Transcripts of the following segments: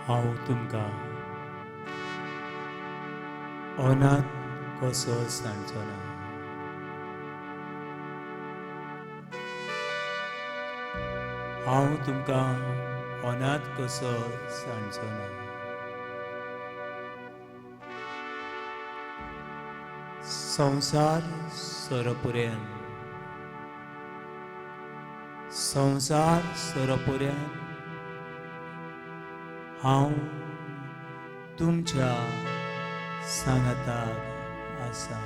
हांव तुमकां अनाथ कसो सांगचो ना. हांव तुमकां अनाथ कसो सांगचो ना. संसार सरपर्यंत हांव तुमच्या सांगाताक आसा.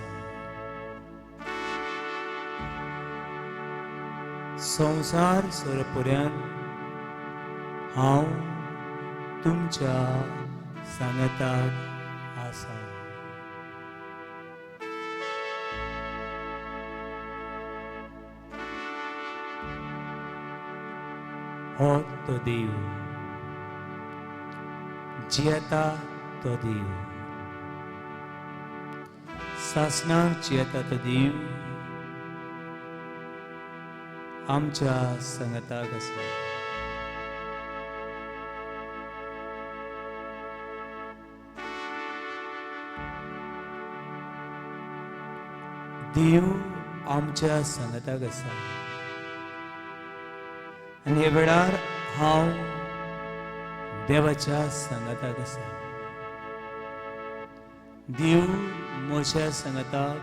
संसार सरपर्यंत हांव तुमच्या सांगाताक आसा. हो तो देव, जियेता तो देव, सासणाक जियेता तो देव आमच्या संगताक आसा. देव आमच्या संगताक आसा आनी हे वेळार हांव देवाच्या संगताक आसा. देव म्हज्या संगताक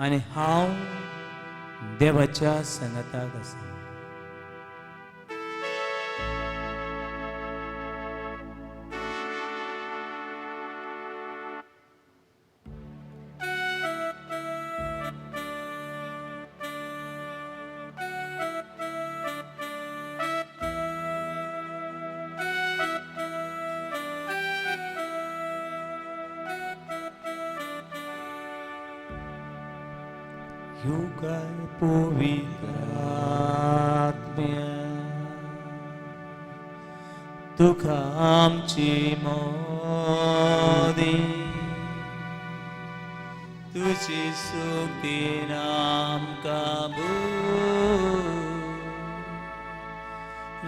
आनी हांव देवाच्या संगताक आसा. युगार पवित्र आत्म्या तुका आमची मोदी तुझी सुखी आमकां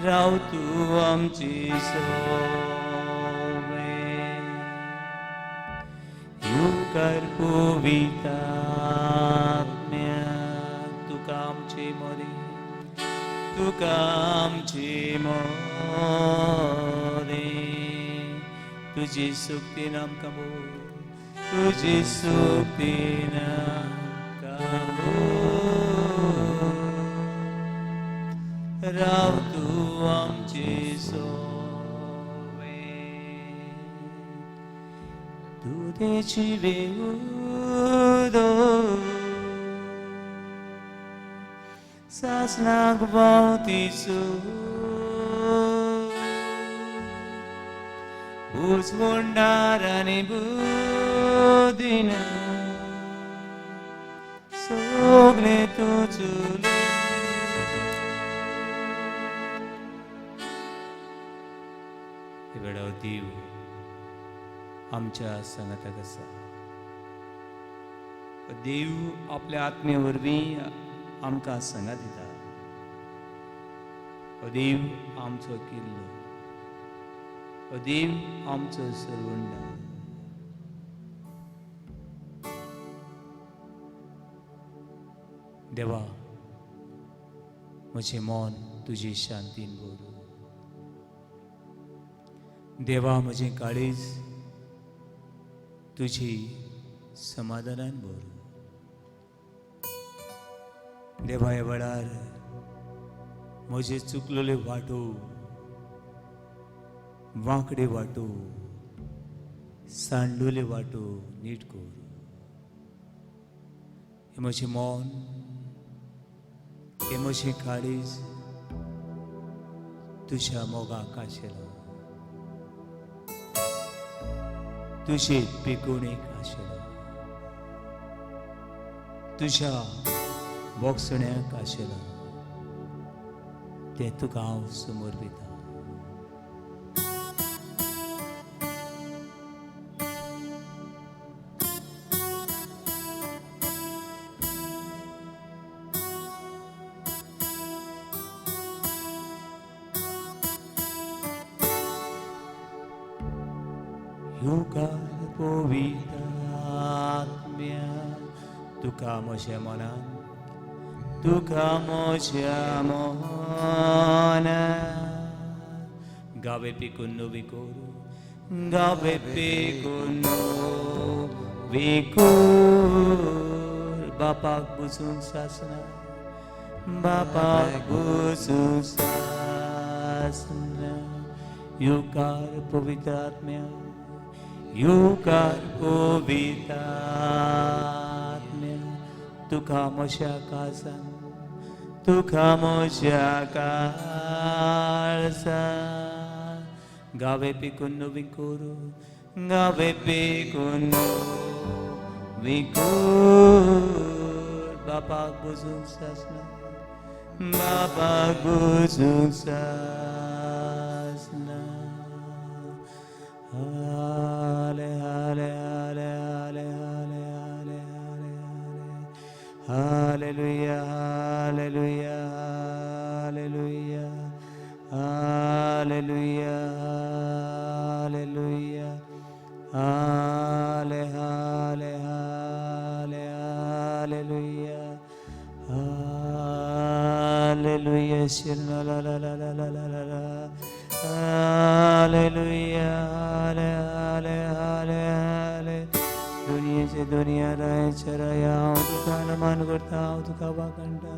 राव तू आमची सोवे. युगार पवित्र तुका आमची मोदी तुझी सुखी आमकां तुझी सुखी राव तू आमची सोवे. तुझी वेदो सासनाक भोंवतीचो भुजवंडार आनी बुदीन सगळें तुजें. हे वेळार देव आमच्या संगताक आसा. देव आपल्या आत्मे वरवीं आमकां संगत दिता. देव आमचो किल्लो, देव आमचो सरवंडा. देवा म्हजें मन तुजी शांतीन भरू. देवा म्हजें काळीज तुजी समाधानान भरू. देवा ह्या वेळार म्हजे चुकलेले वाटो वांकडे वाटो सांडलेले वाटो नीट कर. हे म्हजें मन हे म्हजें काळीज तुज्या मोगाक आशिल्लो, तुजे पिकूणेक आशिल्लो, तुज्या बोगसण्याक आशिल्लो तें तुका हांव समर्पिता. युगार powitatmia tukamo się monan gawe pikunno vikuru gawe pikunno vikur bapak busun sasana bapak busun sasana युगार पवित्र आत्म्या युगार पवित्र आत्म्या तुका मोशा कासन तुका मोशा कासन गावे पिकुन्नु विकुरु गावे पिकुन्नु विकुर बाpak busung sasna bapak busung sasna Hale, hale, hale, hale, hale, hale, hale, hale. Hallelujah, hallelujah, hallelujah, hallelujah, hallelujah. Hale, hale, hale, hallelujah. Hallelujah, shirna la la la la la la la. Hallelujah, hale, hale, hale, hale. दुनिया से दुनिया रहे चराया तुका नमन करता तुका वाकंडा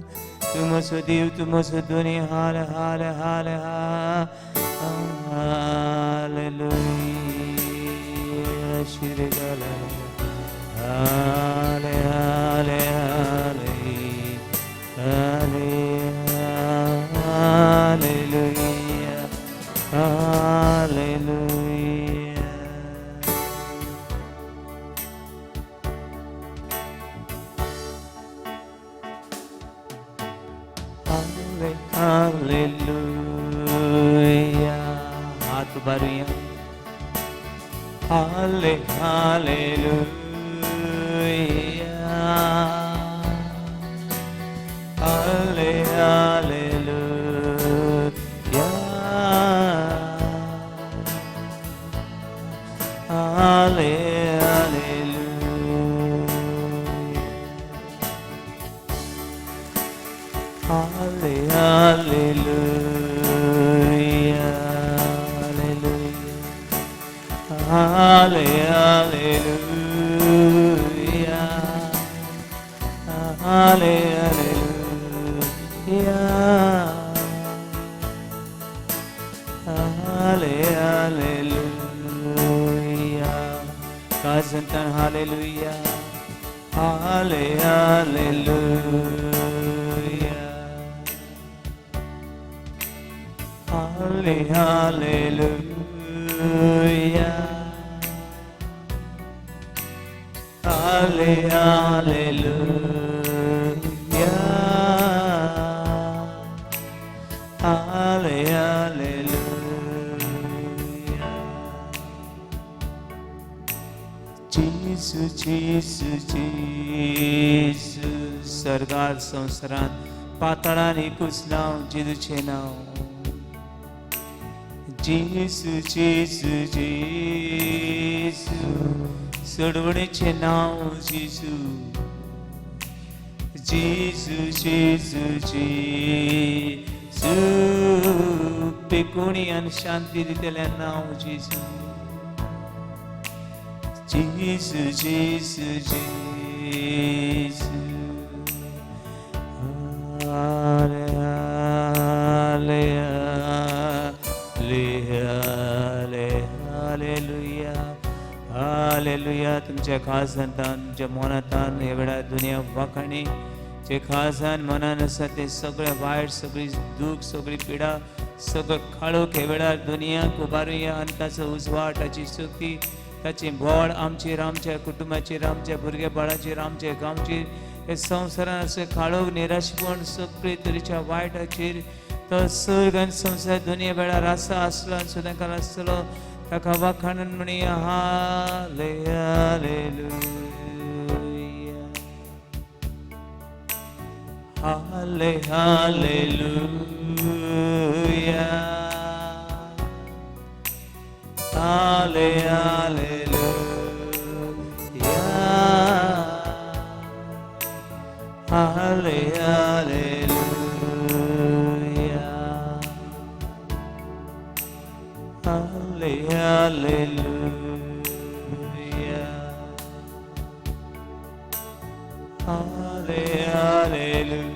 तुम सुदीव तुम सुदुनिया हाले हाले हाले hallelujah Shri गला हाले हाले हाले हाले हालेलुया हालेलुया Hallelujah. हाथ बारियां Halle, hallelujah. Halle, hallelujah. Halle, hallelujah. Halle, hallelujah. Halle, hallelujah. Halle, hallelujah. Halle, hallelujah. Kazantan hallelujah. Halle, hallelujah. Halle, hallelujah. Halle, hallelujah. Halle, hallelujah. Jesus, Jesus, Jesus. Sargar संसारात पाताळाने कुसलाव जिजूचे नाव. Jesus, Jesus, Jesus. सोडवणेचे नाव जिजू. Jesus, Jesus, Jesus. पिकुणी आणि शांती दिलेल्या नाव जिजू. Jesus, Jesus, Jesus. Hallelujah तुमच्या खासांतान तुमच्या मनांतान हे वेळा दुनिया वाखाणी जे खासान मनान आसा ते सगळे वायट सगळी दूख सगळी पिडा सगळं काळोख हे वेळार दुनियाक उबारुया आनी ताचो उजवाड ताची शक्ती ताची बोड आमचेर आमच्या कुटुंबाचेर आमच्या भुरग्या बाळाचेर आमच्या गांवचेर हे संवसारान असे काळोख निराशपण सगळे तरेच्या वायटाचेर तो सर्ग आनी संवसार दुनिया वेळार आसा आसलो आनी सदां काल आसतलो ताका वाखाणून म्हणया हाले हालेलुया हाले हालेलुया हाले hallelujah Hallelujah. Hallelujah. Hallelujah.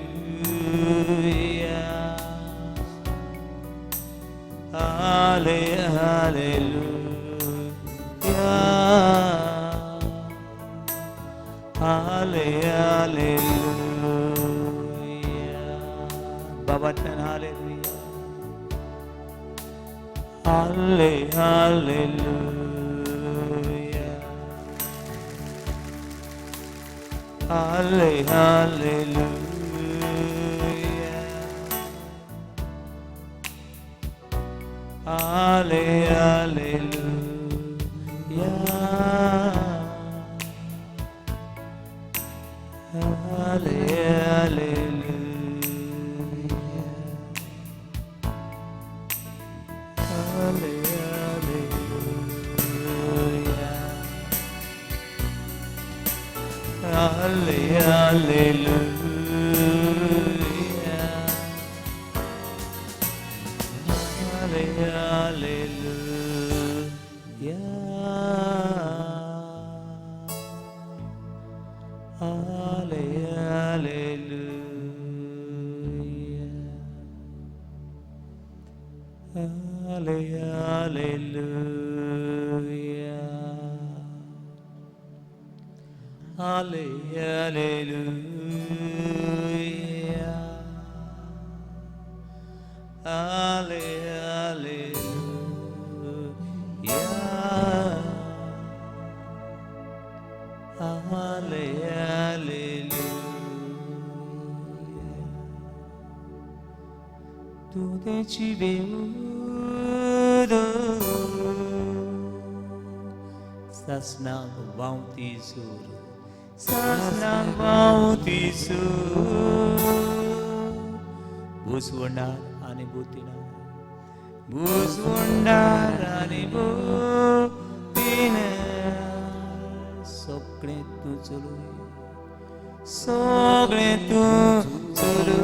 Hallelujah. Baba ten hallelujah. Hallelujah. Hallelujah. Tu ci vedo sasnang vão tesouro sasnang vão tesouro buswandar ani butina buswandar ani butina sogळे tu chulu sogळे tu chulu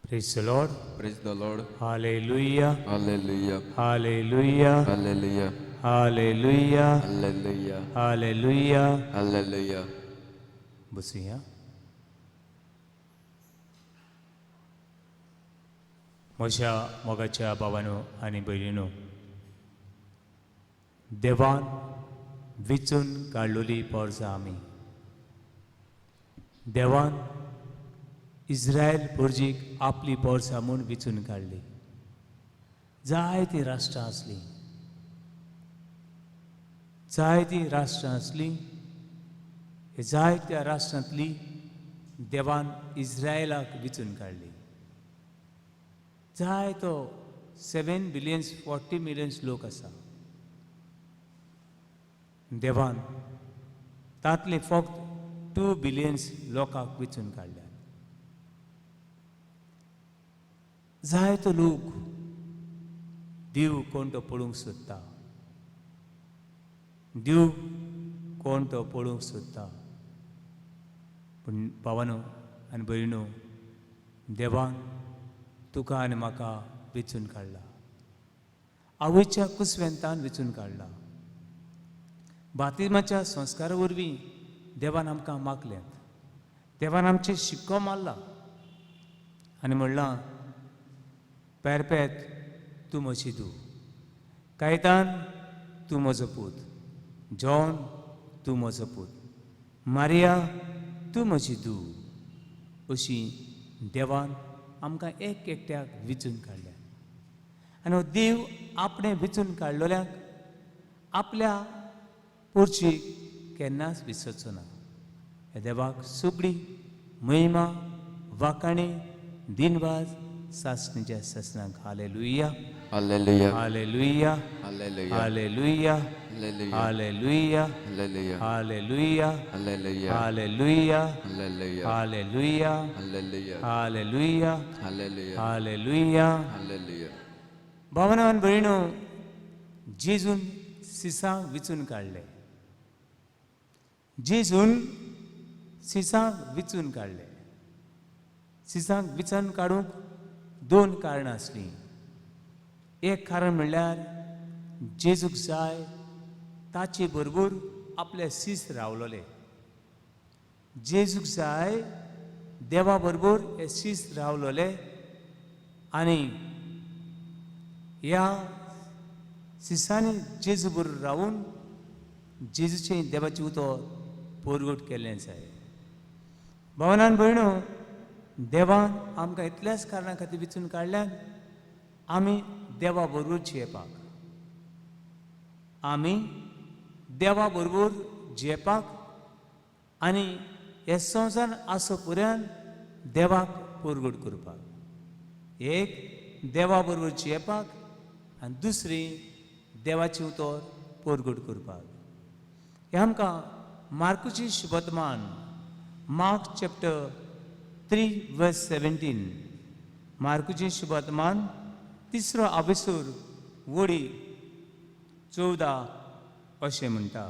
Praise the Lord. Praise the Lord. Hallelujah. Hallelujah. Hallelujah. Hallelujah. Hallelujah. Hallelujah. Hallelujah. Hallelujah. बसूया. म्हज्या मोगाच्या भावांनो आनी भयणींनो, देवान विचून काडलेली पोरसां आमी. देवान Israel पुर्जीक आपली पोरसां म्हूण विचून काडली. जायतीं राष्ट्रां आसलीं, जायतीं राष्ट्रां आसलीं. हे जायत्या राष्ट्रांतली देवान इस्रायलाक विचून काडली. जायतो 7 billions 40 millions लोक आसा. देवान तांतले फक्त 2 billions लोकांक विचून काडल्यात. जायतो लोक देव कोण तो पळोवंक सोदता, देव कोण तो पळोवंक सोदता. पूण भावांनो आनी भयणींनो, देवान तुका आनी म्हाका वेचून काडला. आवयच्या कुसवेंतान वेचून काडला. बातिमाच्या संस्कारा वरवीं देवान आमकां मागलें, देवान आमचे शिक्को मारला आनी म्हणलां पेरपेत तूं म्हजी धूव, कायतान तूं म्हजो पूत, जॉन तूं म्हजो पूत, मारिया तूं म्हजी धूव, अशी देवान आमकां एक एकट्याक विचून काडल्या. आनी हो देव आपणे विचून काडलोल्यांक आपल्या पोरचीक केन्नाच विसरचो ना. हे देवाक सगळी महिमा, वाकाणी, दिनवाज सासणेच्या ससनाक. Hallelujah, hallelujah, hallelujah, hallelujah, hallelujah, hallelujah, hallelujah, hallelujah, hallelujah, hallelujah, hallelujah, hallelujah, hallelujah, hallelujah, hallelujah, hallelujah, hallelujah. Hallelujah. भावनान भयणो, जेजून सिसांक विचून काडले, जेजून सिसांक विचून काडले. सिसांक विचून काडूंक दोन कारणां आसलीं. एक कारण म्हणल्यार जेजूक जाय ताचे बरोबर आपले सीस रावलोले. जेजूक जाय देवा बरोबर हे सीस रावलोले आनी ह्या सिसांनी जेजू बरोबर रावून जेजूचें देवाचें उतर पोरगोट केल्लें जाय. भावनान भयणो, देवान आमकां इतल्याच कारणां खातीर विचून काडल्यात आमी देवा बरोबर जियेपाक, आमी देवा बरोबर जियेपाक आनी हे संवसार आसो पर्यंत देवाक पोरगोट करपाक. एक देवा बरोबर जियेपाक आनी दुसरी देवाचें उतर पोरगोट करपाक. हे आमकां मार्कुची शुभवर्तमान, मार्क चॅप्टर 3 वर्स 17, मार्कुची शुभवर्तमान 3रो आबेसूर वडी 14 अशें म्हणटा.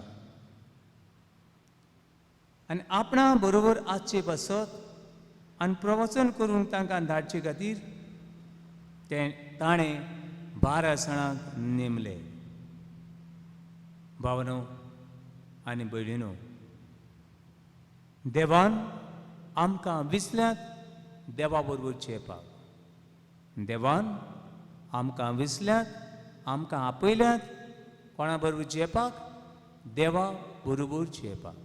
आनी आपणा बरोबर आसचे बसत आनी प्रवचन करून तांकां धाडचे खातीर ताणें 12 जाणांक नेमले. भावनो आनी भयणीनो, देवान आमकां विसल्यात देवा बरोबर जियेपाक. देवान आमकां विसल्यात, आमकां आपयल्यात कोणा बरोबर जियेपाक, देवा बरोबर जियेपाक.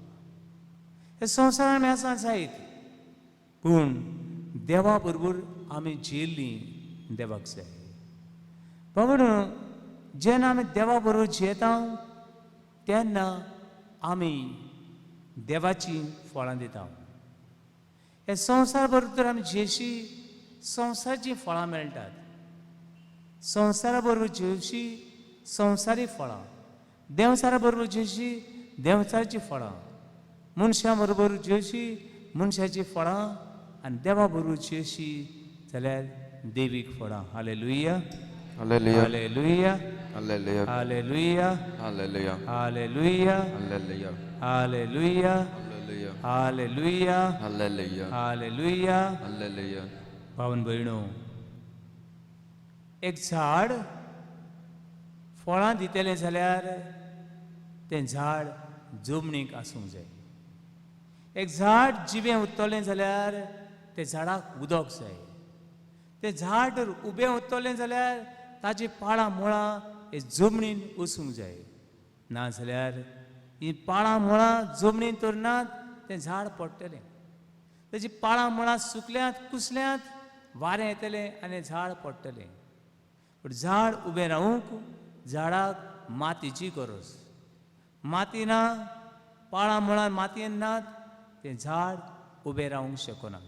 हे संवसारान आमी आसा जायत, पूण देवा बरोबर आमी जियेल्लीं देवाक जाय. भावनो, जेन्ना आमी देवा बरोबर जियेता तेन्ना आमी देवाची फळां दिता. हे संवसार बरोबर तर आमी जियेशी संवसाराची फळां मेळटात. संवसारा बरोबर जियेशी संवसारी फळां, देवसारा बरोबर जियेशी देवसाराची फळां, मनशां बरोबर जियेशी मनशाची फळां आनी देवा बरोबर जियेशी जाल्यार देवीक फळां. Hallelujah, hallelujah, hallelujah, hallelujah, hallelujah, hallelujah, hallelujah, hallelujah, hallelujah, hallelujah, hallelujah, hallelujah, hallelujah. Hallelujah. भावन भयणो, एक झाड फळां दितलें जाल्यार तें झाड जमनीक आसूंक जाय. एक झाड जिवें उत्तोलें जाल्यार त्या झाडाक उदक जाय. तें झाड जर उबें उत्तोलें जाल्यार ताची पाळां मुळां हे जमनीन वचूंक जाय. नाजाल्यार ही पाळां मुळां जमनीन तर नात, तें झाड पडटलें. तेजी पाळां मुळां सुकल्यांत, कुसल्यांत, वारें येतलें आनी झाड पडटलें. पूण झाड उबें रावूंक झाडाक मातयेची गरज. माती ना, पाळां मुळां मातयेन नात, तें झाड उबें रावंक शकना.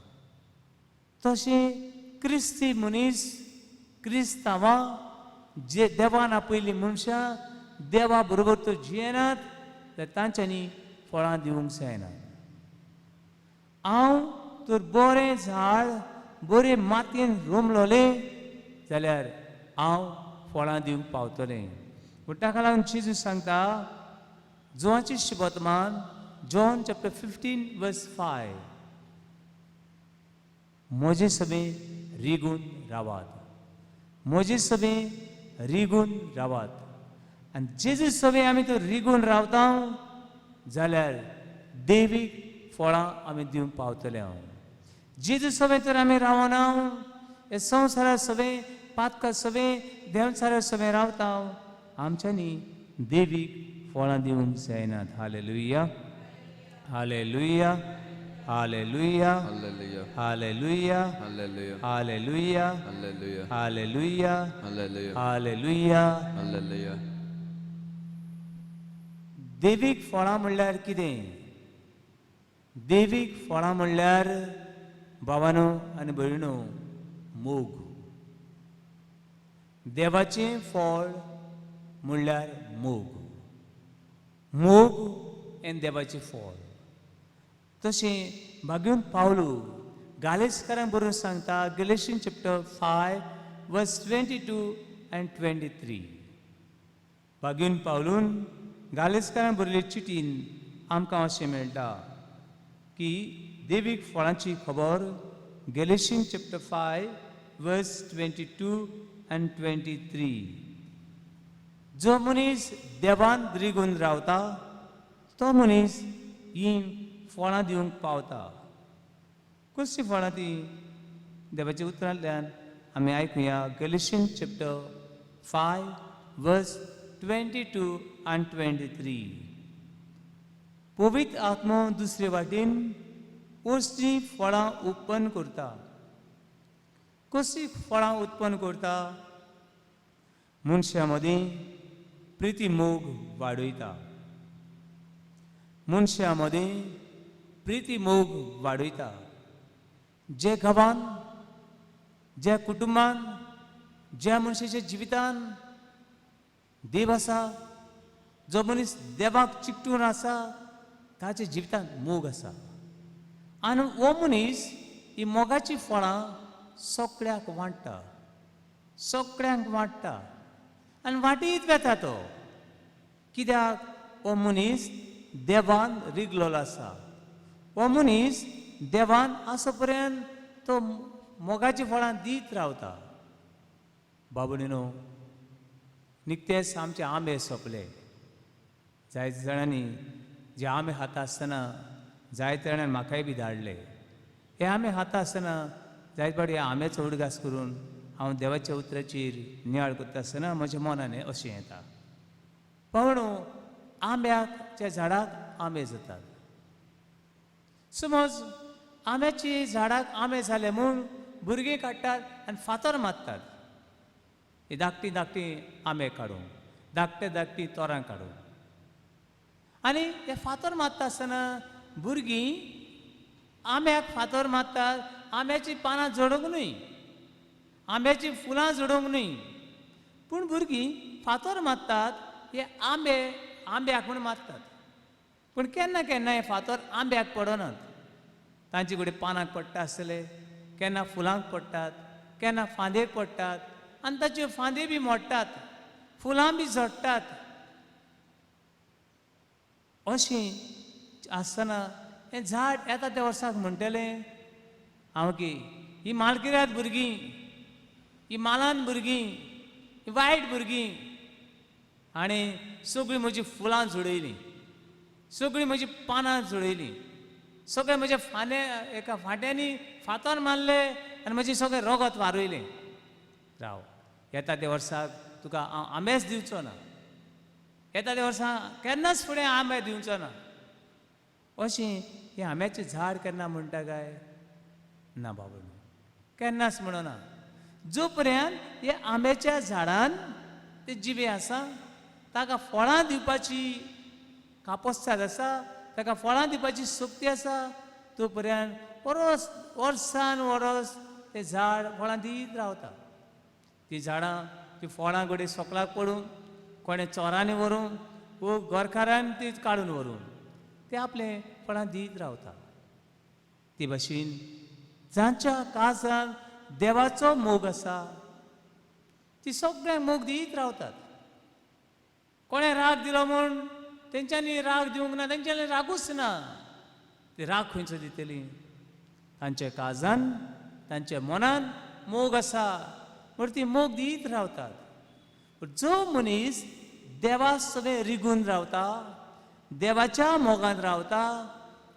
तशें क्रिस्ती मनीस, क्रिस्तांवां जे देवान आपयलीं मनशां देवा बरोबर तर जियेनात जाल्यार तांच्यांनी फळां दिवंक जायना. हांव तर बरें झाड बरे मातयेन रोमलोलें जाल्यार हांव फळां दिवंक पावतलें. पूण ताका लागून जेजू सांगता, जोहाची शुभवर्तमान जॉन चॅप्टर 15 वर्स 5, म्हजे सभे रिगून रावात, म्हजे सभे रिगून रावात. आनी जेजू सभे आमी तर रिगून रावता जाल्यार देवीक फळां आमी दिवंक पावतले हांव जेजू सवे तर आमी रावना हे संवसारा सवे पातका सवे देवचारा सवे रावता आमच्यांनी देवीक फळां दिवंक जायनात हालेलुया हालेलुया हालेलुया Hallelujah. हालेलुया Hallelujah. हालेलुया Hallelujah. हालेलुया Hallelujah. हालेलुया Hallelujah. देवीक फळां म्हणल्यार कितें देवीक फळां म्हणल्यार भावानो आनी भयणो मोग देवाचें फळ म्हणल्यार मोग मोग हें देवाचें फळ तशें भाग्यून पावलो गालेसकारांक बरोवन सांगता गॅलेशियन चॅप्टर 5 वर्स 22 and 23 भाग्यून पावलून गालेसकारांक बरयल्ले चिटीन आमकां अशें मेळटा की देवीक फळांची खबर गॅलेशियन चॅप्टर 5 वर्स 22 and 23 जो मनीस देवान रिगून रावता तो मनीस ही फळां दिवंक पावता कसलीं फळां ती देवाच्या उतरांतल्यान आमी आयकुया गॅलेशियन चॅप्टर 5 वर्स 22 and 23 पवित्र आत्मो दुसरे वाटेन कसलीं फळां उत्पन्न करता कसलीं फळां उत्पन्न करता मनशां मदीं प्रिती मोग वाडयता मनशां मदीं प्रिती मोग वाडयता जे गांवान ज्या कुटुंबान ज्या मनशाच्या जिवितान देव आसा जो मनीस देवाक चिकटून आसा ताच्या जिवितान मोग आसा आनी हो मनीस ही मोगाची फळां सगळ्याक वांटता सगळ्यांक वांटता आनी वाटीत वेता तो कित्याक हो मनीस देवान रिगलोलो आसा हो मनीस देवान आसो पर्यंत तो मोगाची फळां दीत रावता बाबडीनो निकतेच आमचे आंबे सोंपले जायते जाणांनी जे आंबे खाता आसतना जायते जाणांनी म्हाकाय बी धाडले हे आंबे खाता आसतना जायते फावटी आंब्याचो उडगास करून हांव देवाच्या उतराचेर नियाळ करता आसतना म्हज्या मनान अशें येता पावणो आंब्याच्या झाडाक आंबे जातात समज आंब्याची झाडाक आंबे जाले म्हूण भुरगीं काडटात आनी फातर मारतात हे धाकटी धाकटी आंबे काडून धाकटे धाकटी तोरां काडून आनी हे फातर मारता आसतना भुरगीं आंब्याक फातर मारतात आंब्याची पानां झडोवंक न्हय आंब्याची फुलां झडोवंक न्हय पूण भुरगीं फातर मारतात हे आंब्याक म्हूण मारतात पूण केन्ना केन्ना हे फातर आंब्याक पडनात तांचे कडेन पानाक पडटा आसतले केन्ना फुलांक पडटात केन्ना फांदेक पडटात आनी ताच्यो फांदे बी मोडटात फुलां बी झडटात अशें आसतना हें झाड येता त्या वर्साक म्हणटलें हांव की ही मालगिऱ्यांत भुरगीं ही मालान भुरगीं ही वायट भुरगीं आनी सगळीं म्हजीं फुलां झडयलीं सगळीं म्हजीं पानां झडयलीं सगळे म्हजे एका फांट्यांनी फातर मारले आनी म्हजें सगळें रगत वारयलें राव येता त्या वर्साक तुका हांव आंबेच दिवचो ना येता त्या वर्साक केन्नाच फुडें आंबे दिवचो ना अशें हें आंब्याचें झाड केन्ना म्हणटा काय ना बाबा केन्नाच म्हणना जो पर्यंत हे आंब्याच्या झाडान ते जिवे आसा ताका फळां दिवपाची कापोस्ताद आसा ताका फळां दिवपाची शक्ती आसा तो पर्यंत वर्सान वर्स तें झाड फळां दीत रावता ती झाडां ती फळां घडये सकलाक पडून कोणें चोरांनी व्हरून वो घरकारान ती काडून व्हरून ते आपले फळां दीत रावता ते भाशेन जांच्या काळजांत देवाचो मोग आसा ती सगळ्यांक मोग दीत रावतात कोणें राग दिलो म्हूण तेंच्यांनी राग दिवंक ना तेंच्यांनी रागूच ना ती राग खंयचो दितली तांच्या काळजान तांच्या मनान मोग आसा म्हूण ती मोग दीत रावतात जो मनीस देवा सगळें रिगून रावता देवाच्या मोगान रावता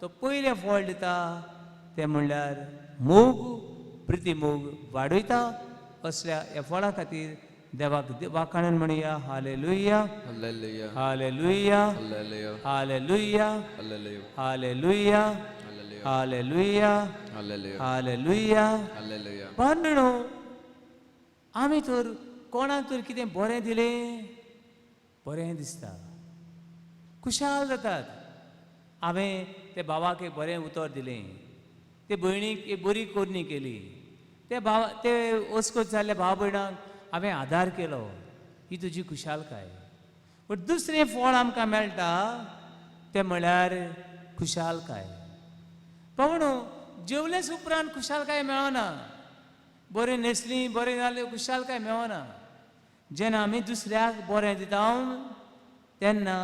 तो पयले फळ दिता ते म्हणल्यार मोग प्रिती मोग वाडयता असल्या ह्या फळा खातीर देवाक वाखाणून म्हणया हालेलुया Hallelujah. हालेलुया Hallelujah. हालेलुया Hallelujah. हालेलुया Hallelujah. हालेलुया Hallelujah. हालेलुया Hallelujah. पांडणो आमी तर कोणाक तर कितें बरें दिलें बरें दिसता खुशाल जातात हांवें त्या भावाक एक बरें उतर दिलें ते भयणीक एक बरी कोरणी केली ते वचकोत जाल्ल्या भाव भयणाक हांवें आदार केलो ही तुजी खुशालकाय बट दुसरें फळ आमकां मेळटा तें म्हळ्यार खुशालकाय पावणो जेवलेच उपरांत खुशालकाय मेळना बरें न्हेसलीं बरें जालें खुशालकाय मेळना जेन्ना आमी दुसऱ्याक बरें दिता तेन्ना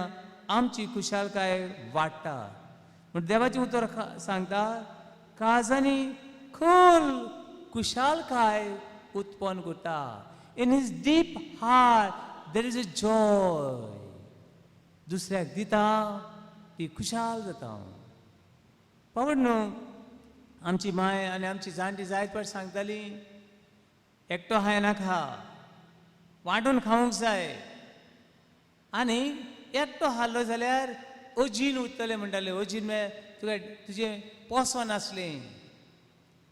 आमची खुशालकाय वाडटा म्हण देवाचें उतर सांगता काळजांनी खोल खुशालकाय उत्पन्न करता in his deep heart there is a joy दुसऱ्याक दिता ती खुशाल जाता पावड न्हू आमची माय आनी आमची जाणटी जायत फावट सांगताली एकटो हाय नाका वांटून खावंक जाय आनी एकटो हाल्लो जाल्यार अजीन उरतलें म्हणटाले अजीन तुका तुजें पोसोन आसलें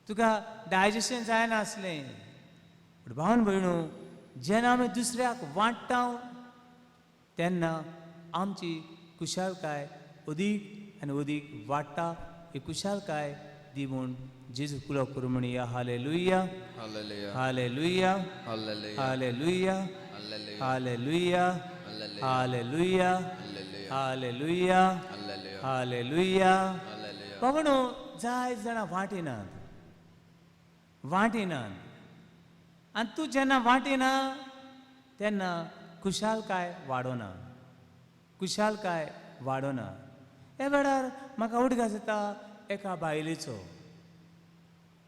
तुका डायजेशन जायनासलें पूण भावन भयणू जेन्ना आमी दुसऱ्याक वांट्टा तेन्ना आमची खुशालकाय अदीक आनी अदीक वाडटा ही खुशालकाय दी म्हूण जेजू कुलो करूं म्हणया हालेलुया Hallelujah. हालेलुया Hallelujah. हालेलुया Hallelujah. हालेलुया Hallelujah. हालेलुया Hallelujah. हालेलुया Hallelujah. हालेलुया Hallelujah. बाबणो जाय जाणां वांटिनात आनी तूं जेन्ना वांटिना तेन्ना खुशालकाय वाडोना खुशालकाय वाडोना हे वेळार म्हाका उडगास येता एका बायलेचो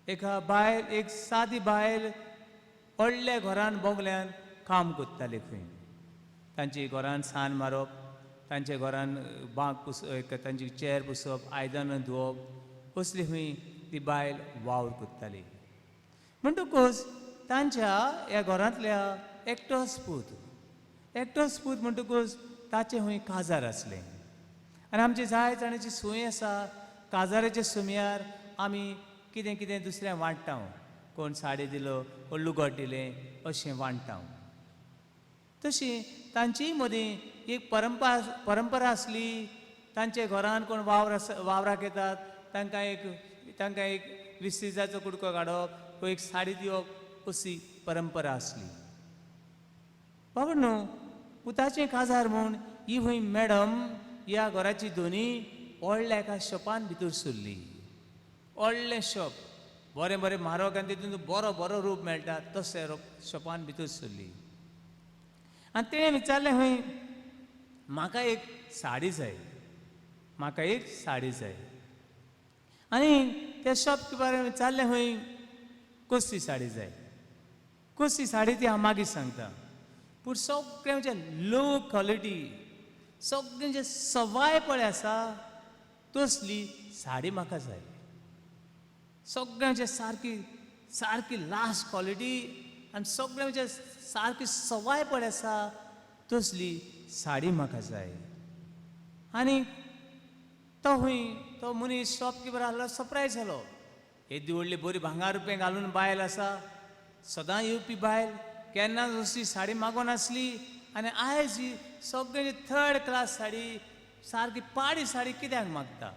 एका बायल एक सादी बायल व्हडल्या घरान बोगल्यान काम करताली खंय तांची घरान सान मारप तांच्या घरान बांक तांची चेर पुसप आयदनां धुवप असली खंय ती बायल वावर करताली म्हणटकूच तांच्या ह्या घरांतल्या एकटोच पूत म्हणटकूच ताचें खंय काजार आसलें आनी आमची जाय जाणांची सोय आसा काजाराच्या सुमयार आमी कितें कितें दुसऱ्यांक वांट्टा कोण साडी दिलो कोण लुगट दिलें अशें वांट्टा तशी तांची मदीं एक परंपरा आसली तांचे घरान कोण वावराक येतात तांकां एक विस्तिजाचो कुडको काडप वो एक साडी दिवप अशी परंपरा आसली बाबा न्हू पुताचें काजार म्हूण ही खंय मॅडम ह्या घराची दोनी व्हडल्या एका शॉपान भितर सरली व्हडलें शॉप बरें बरें म्हारग आनी तितून बरो बरो रूप मेळटा तशें शॉपान भितर सरली आनी तेणें विचारलें खंय म्हाका एक साडी जाय आनी त्या शॉपकिपरान विचारलें खंय कसली साडी जाय कसली साडी ती हांव मागीर सांगता पूण सगळें म्हणजे लो क्वॉलिटी सगळें जे सवाय पळय आसा तसली साडी म्हाका जाय सगळें म्हणजे सारकी लास्ट क्वॉलिटी आनी सगळें म्हणजे सारकी सवाय पळय आसा तसली साडी म्हाका जाय आनी तो मनीस शॉपकीपर आसलो सरप्रायज जालो येदी व्हडली बरी भांगार रुपये घालून बायल आसा सदां येवपी बायल केन्नाच अशी साडी मागोन आसली आनी आयज ही सगळी थर्ड क्लास साडी सारकी पाडी साडी कित्याक मागता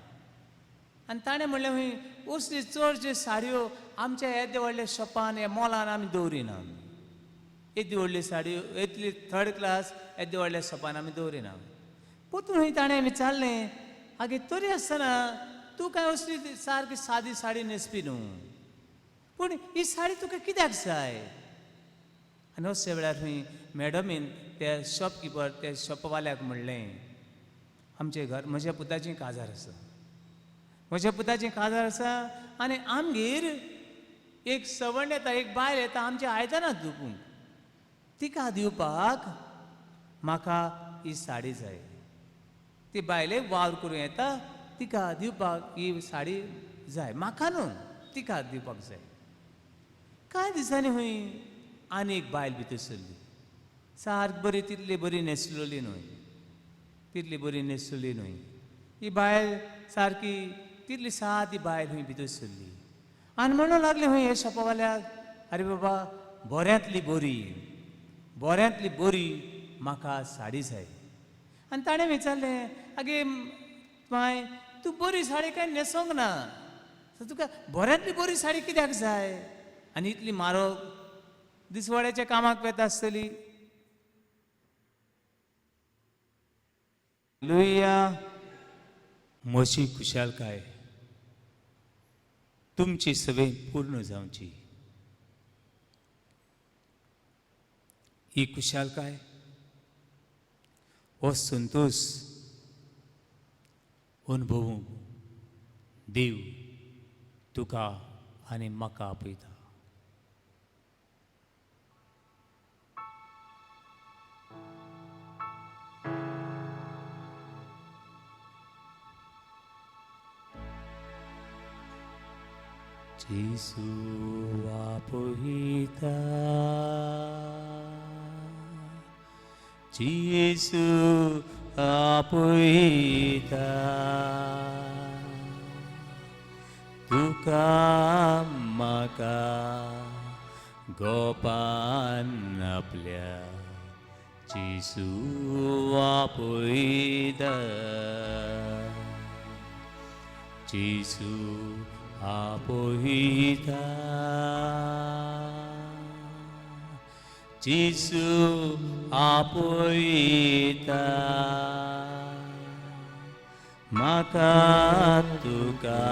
आनी ताणें म्हणलें खंय असली चडश्यो साडयो आमच्या येदे व्हडल्या शॉपान ह्या मॉलान आमी दवरिना येदी व्हडली साडयो येतली थर्ड क्लास येदे व्हडल्या शॉपान आमी दवरिना पोतून खंय ताणें विचारलें आगे तरी आसतना तूं काय असली सारकी सादी साडी न्हेसपी न्हू पूण ही साडी तुका कित्याक जाय आनी अशे वेळार खंय मॅडमीन त्या शॉपकीपर त्या शॉपवाल्याक म्हणलें आमचें घर म्हज्या पुताचें काजार आसा आनी आमगेर एक सवण येता एक बायल येता आमच्या आयदनां धुवूंक तिका दिवपाक म्हाका ही साडी जाय ती बायलेक वावर करूं येता तिका दिवपाक ही साडी जाय म्हाका न्हू तिका दिवपाक जाय कांय दिसांनी हूंय आनी एक बायल भितर सरली सारकी बरी तितली बरी न्हेसलेली न्हय तितली बरी न्हेसलेली न्हय ही बायल सारकी तितली सादी बायल हूंय भितर सरली आनी म्हणूंक लागले हूंय हे शॉपावाल्याक आरे बाबा बऱ्यांतली बरी म्हाका साडी जाय आनी ताणें विचारलें आगे माय तूं बरी साडी काय न्हेसोंक ना तुका बऱ्यांतली बरी साडी कित्याक जाय आनी इतली म्हारग दिसवड्याच्या कामाक वेता आसतली लुया म्हजी खुशालकाय तुमची सवय पूर्ण जावची ही खुशालकाय हो संतोष अनुभवूंक देव तुका आनी म्हाका आपयता Jesu apohita Jesu apohita Tuka maka gopan आपल्या Jesu apohita Jesu apohita Jesu apohita maka tuka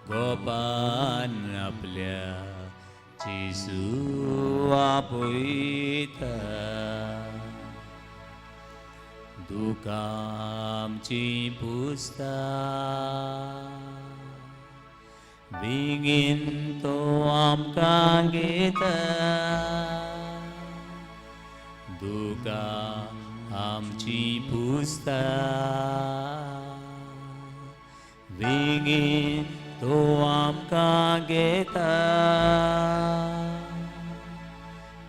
gopan आपल्या Jesu apohita दुकामची पुस्ता बेगीन तो आमकां घेता दुका आमची पुस्ता बेगीन तो आमकां घेता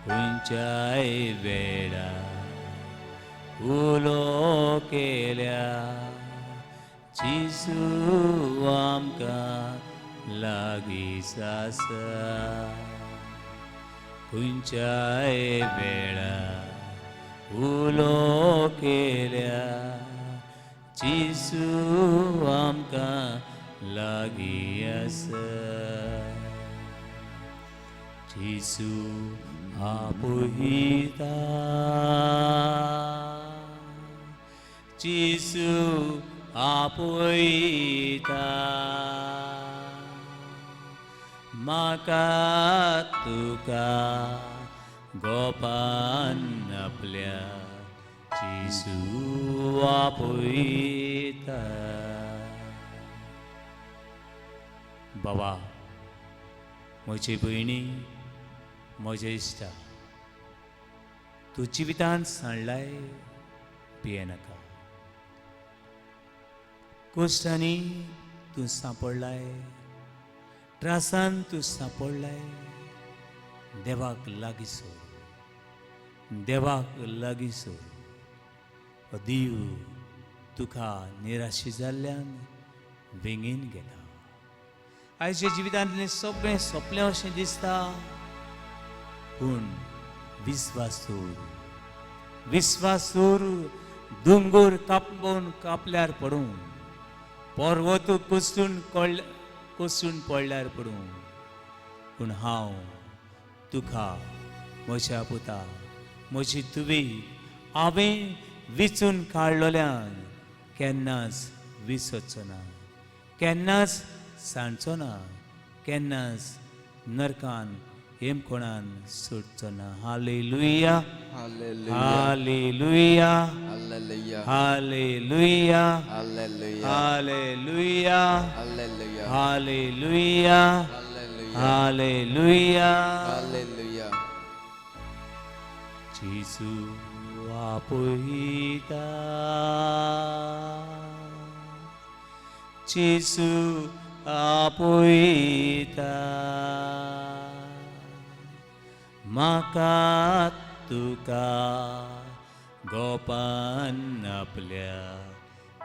खंयच्याय वेळार उलो केल्या जेसू आमकां लागीं आसा खंयच्याय वेळार उलो केल्या जेसू आमकां लागीं आसा जेसू आपोहिता जेसू आपोहिता म्हाका तुका गोपान आपल्या जेसू आपोहिता बाबा म्हजे भयणी म्हजे इश्टा तूं जिवितांत सांडलाय पियेनाका कोश्टांनी तूं सांपडलाय त्रासान तूं सांपडलाय देवाक लागीं सोर देवाक लागीं सोर देव तुका निराशी जाल्ल्यान वेंगीन गेला आयच्या जिवितांतलें सगळें सोंपलें अशें दिसता पूण विश्वास दवर दोंगर कापल्यार पडूं पर्वत कोसळून पडल्यार पडूं पूण हांव तुका म्हज्या पुता म्हजी तुवें हांवें विचून काडलोल्यान केन्नाच विसरचो ना केन्नाच सांडचो ना केन्नाच नरकान हेमकोणान सुटचो ना हालेलुया हालेलुया Hallelujah. हालेलुया Hallelujah. हालेलुया Hallelujah. हालेलुया Hallelujah. हालेलुया Hallelujah. जेसू आपयता जेजू आपयता म्हाका तुका गोपान आपल्या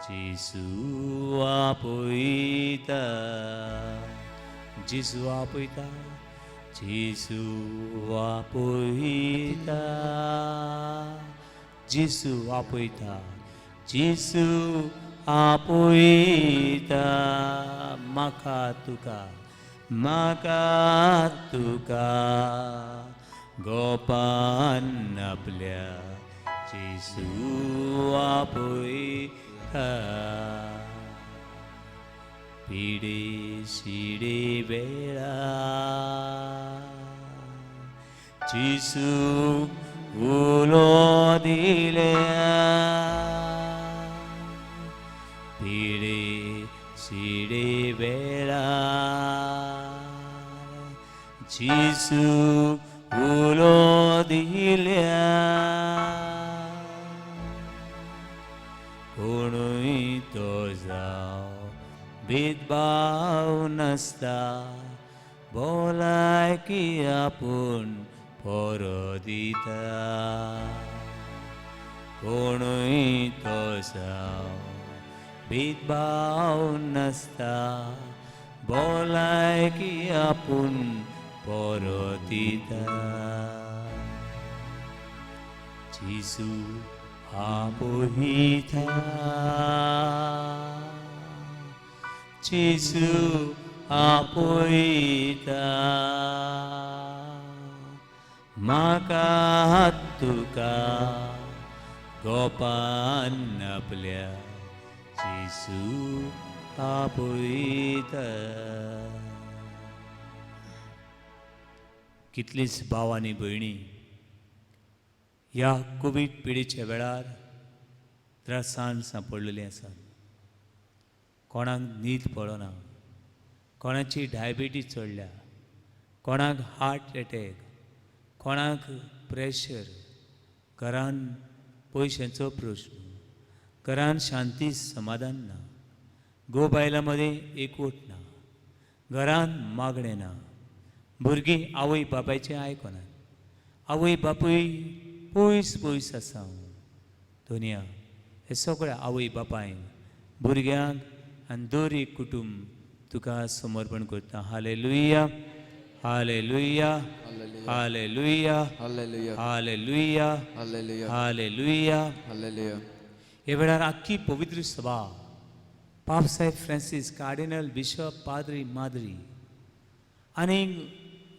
जेजू आपयता जेजू आपयता जेजू आपयता जेजू आपयता जेजू आपयता म्हाका तुका गोपान आपल्या जेजू आपयता पिडे शिडे वेळा जेजू उलो दिल्या पिडे शिडे वेळा जेजू उलो दिल्या कोणूय तो जाव भेदभाव नसता भलायकी आपूण पोरो दिता कोणूय तो जाव भेदभाव नसता भलायकी आपूण पोरो दिता जेजू आपयता जेजू आपयता म्हाका तुका गोपान आपल्या जेजू आपयता कितलींच भाव आनी भयणी ह्या कोवीड पिडेच्या वेळार त्रासान सांपडलेलीं आसात कोणाक न्हीद पडना कोणाची डायबिटीज चडल्या कोणाक हार्ट अटॅक कोणाक प्रेशर घरान पयशांचो प्रश्न घरान शांती समाधान ना गो बायलां मदें एकवट ना घरान मागणें ना भुरगीं आवय बापायचें आयकनात आवय बापूय पयस पयस आसा दुनिया हे सगळ्या आवय बापायन भुरग्यांक आनी दर एक कुटुंब तुका समर्पण करता हालेलुया हालेलुया हालेलुया Hallelujah. हालेलुया Hallelujah. हालेलुया Hallelujah. हे वेळार आख्खी पवित्र सभा पाप साहेब फ्रांसीस कार्डिनल बिशप पाद्री माद्री आनी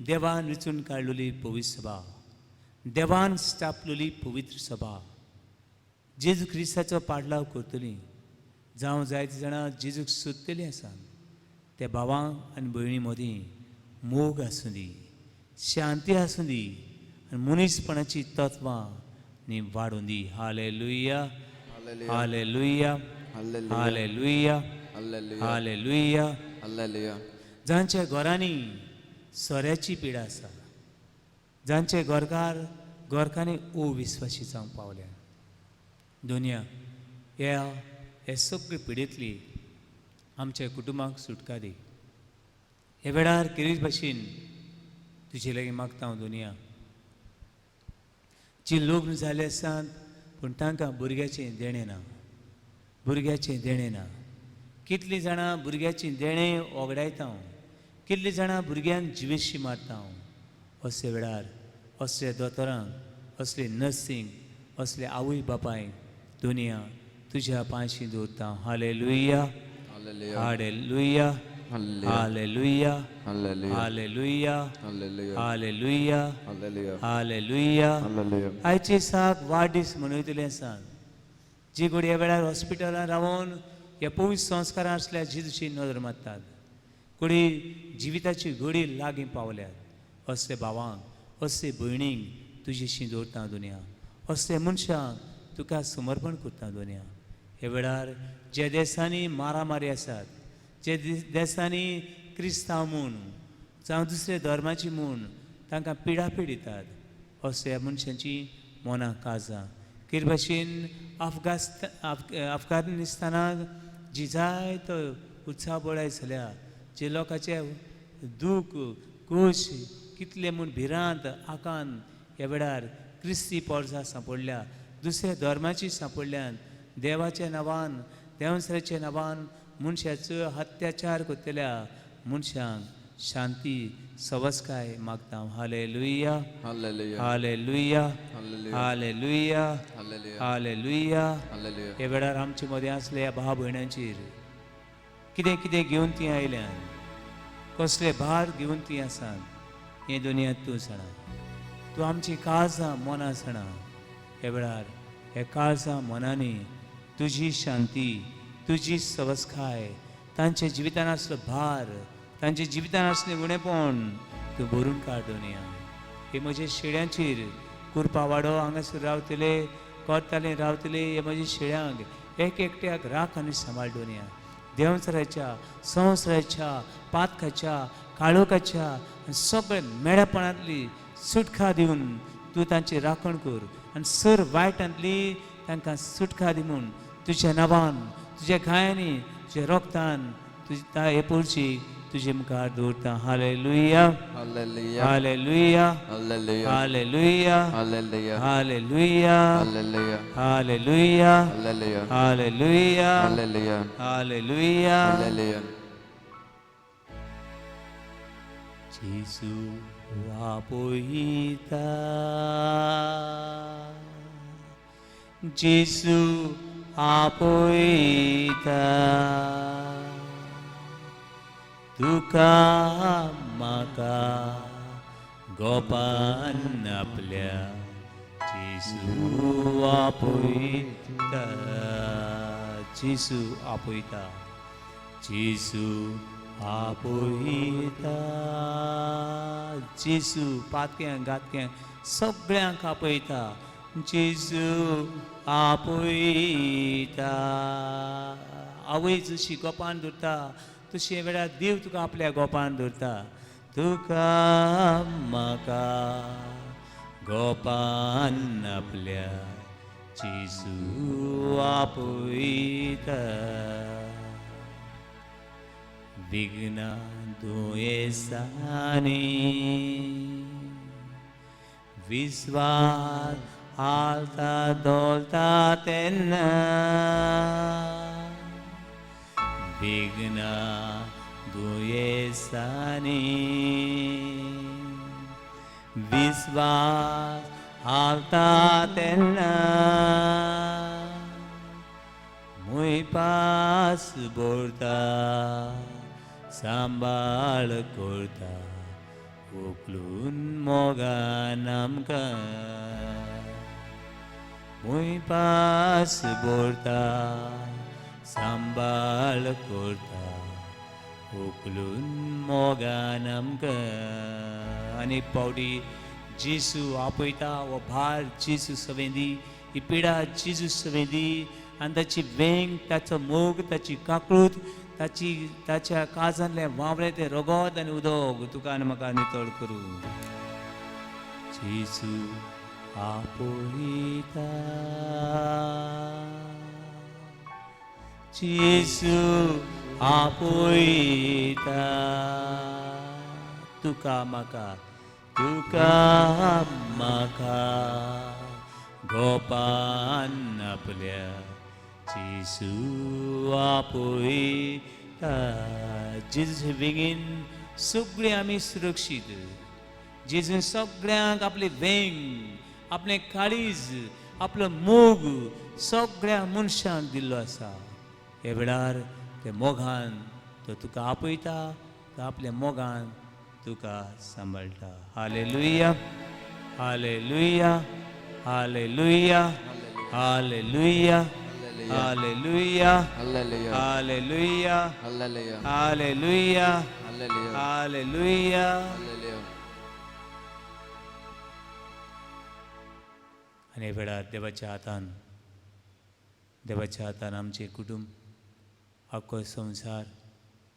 देवान वेंचून काडलेली पवित्र सभा देवान स्थापलेली पवित्र सभा जेजू क्रिस्ताचो पाडलाव करतली जावं जायते जाणां जेजूक सोदतलीं आसा त्या भावांक आनी भयणी मदीं मोग आसूं दी शांती आसूं दी आनी मनीसपणाची तत्वां नी वाडूं दी हालेलुया Hallelujah. हालेलुया Hallelujah. हालेलुया Hallelujah. हालेलुया Hallelujah. जांच्या घरांनी सोऱ्याची पिडा आसा जांचे गोरकांनी अविस्वासी जावंक पावल्या दुनिया हे सगळे पिडेंतली आमच्या कुटुंबाक सुटका दी हे वेळार केरीच भाशेन तुजे लागीं मागता हांव दुनिया जी लग्न जाले आसात पूण तांकां भुरग्याचें देणें ना भुरग्याचें देणें ना कितलीं जाणां भुरग्याचें देणें ओगडायता हांव कितलीं जाणां भुरग्यांक जिवेशी मारता हांव अशे वेळार असले दोतोरांक असले नर्सींक असले आवय बापायक दुनिया तुज्या पांयशी दवरता हालेलुया Hallelujah. हालेलुया Hallelujah. हालेलुया Hallelujah. हालेलुया Hallelujah. हालेलुया Hallelujah. हालेलुया Hallelujah. आयचे साक वाडदीस मनयतले आसात जी घडये वेळार हॉस्पिटलांत रावून ह्या पवित्र संस्कारां असल्या जेजूची नदर मारतात कोणी जिविताची घडी लागीं पावल्यात असले भावांक असले भयणींक तुजेशी दवरता दुनिया असले मनशांक तुका समर्पण करता दुनिया हे वेळार जे देशांनी मारामारी आसात जे देशांनी क्रिस्तांव म्हूण जावं दुसरे धर्माची म्हूण तांकां पिडा पिडितात असल्या मनशांची मनां काळजां कीर भाशेन अफगानिस्तानाक जी जायतो उत्साह बळाय जाल्या जे लोकांचे दूख खूश कितले म्हूण भिरांत आकांत ह्या वेळार क्रिस्ती पोरसां सांपडल्या दुसऱ्या धर्माची सांपडल्यान देवाच्या नांवान देवसराच्या नांवान मनशाचो अत्याचार करतल्या मनशांक शांती सवस्काय मागता हालेलुया Hallelujah. हालेलुया Hallelujah. हालेलुया Hallelujah. हालेलुया Hallelujah. ह्या वेळार आमचे मदें आसल्या भाव भयणांचेर कितें कितें घेवन ती आयल्यान कसले भार घेवन ती आसात हे दुनियांत तूं जाणा तूं आमची काळजां मनां जाणा ह्या वेळार हे काळजां मनांनी तुजी शांती तुजी सवस्काय तांच्या जिवितान आसलो भार तांच्या जिवितान आसलें उणेपण तूं भरून काड दुनिया हे म्हज्या शेड्यांचेर कुरपा वाडो हांगासर रावतले कोर्ताले रावतले हे म्हज्या शेड्यांक एक एकट्याक राख आनी सांबाळ दुनिया देवसराच्या संवसाराच्या पातकाच्या काळोखाच्या सगळे मेळपणांतली सुटका दिवन तूं तांची राखण कर आनी सर वायटांतली तांकां सुटका दी म्हूण तुज्या नांवान तुज्या गायांनी तुज्या रोगतान तुजी हे पोरची तुजे मुखार दवरता हालेलुया Hallelujah. हालेलुया Hallelujah. हालेलुया Hallelujah. हालेलुया Hallelujah. हालेलुया Hallelujah. हालेलुया Hallelujah. हालेलुया Hallelujah. जेसू आपयता जेसू आपयता तुका म्हाका गोपान आपल्या जेसू आपयता जेसू आपयता जेसू आपयता जेसू पातक्यांक गातक्यांक सगळ्यांक आपयता जेसू आपयता आवय जशी गोपान दवरता तशी वेळार देव तुका आपल्या गोपान दवरता तुका म्हाका गोपान आपल्या जेसू आपयता विघ्ना दुयेंसांनी विस्वास हालता दोलता तेन्ना विघ्ना दुयेंसांनी विस्वास हालता तेन्ना मुय पास बोरता सांबाळ करता उखलून मोगान आमकां मुय पास बोरता सांबाळ करता उखलून मोगान आमकां आनी पावटी जेसू आपयता वो भार जेसू सवेंदी ही पिडा जेसू सवेंदी आनी ताची वेंग ताचो मोग ताची काकळूत ताच्या काळजांतले वावरे ते रगत आनी उदक तुका आनी म्हाका नितळ करूं जेसू आपयता जेसू आपयता तुका म्हाका गोपान आपल्या जेसू आपयता जेजूचे बेगीन सगळीं आमी सुरक्षीत जेजून सगळ्यांक आपले वेंग आपले काळीज आपलो मोग सगळ्या मनशांक दिल्लो आसा हे वेळार ते मोगान तो तुका आपयता तो आपल्या मोगान तुका सांबाळटा hallelujah hallelujah hallelujah hallelujah hallelujah Hallelujah. हालेलुया Hallelujah. हालेलुया Hallelujah. हालेलुया Hallelujah. आणि वेळार देवाच्या हातान आमचे कुटुंब आख्खो संवसार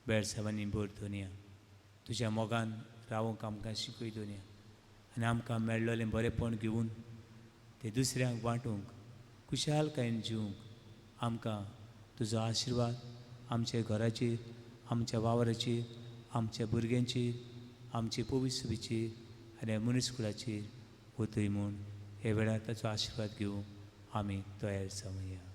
बेडसावांनी भर दुनिया तुज्या मोगान रावूंक आमकां शिकय दुनिया आनी आमकां मेळ्ळलें बरेंपण घेवन ते दुसऱ्यांक वांटूंक खुशालकायेन जिवंक आमकां तुजो आशिर्वाद आमच्या घराचेर, आमच्या वावराचेर, आमच्या भुरग्यांचेर, आमचे पवित्रसभेचेर आनी मनीसकुळाचेर वतय म्हूण हे वेळार ताचो आशिर्वाद घेवंक आमी तयार जावया.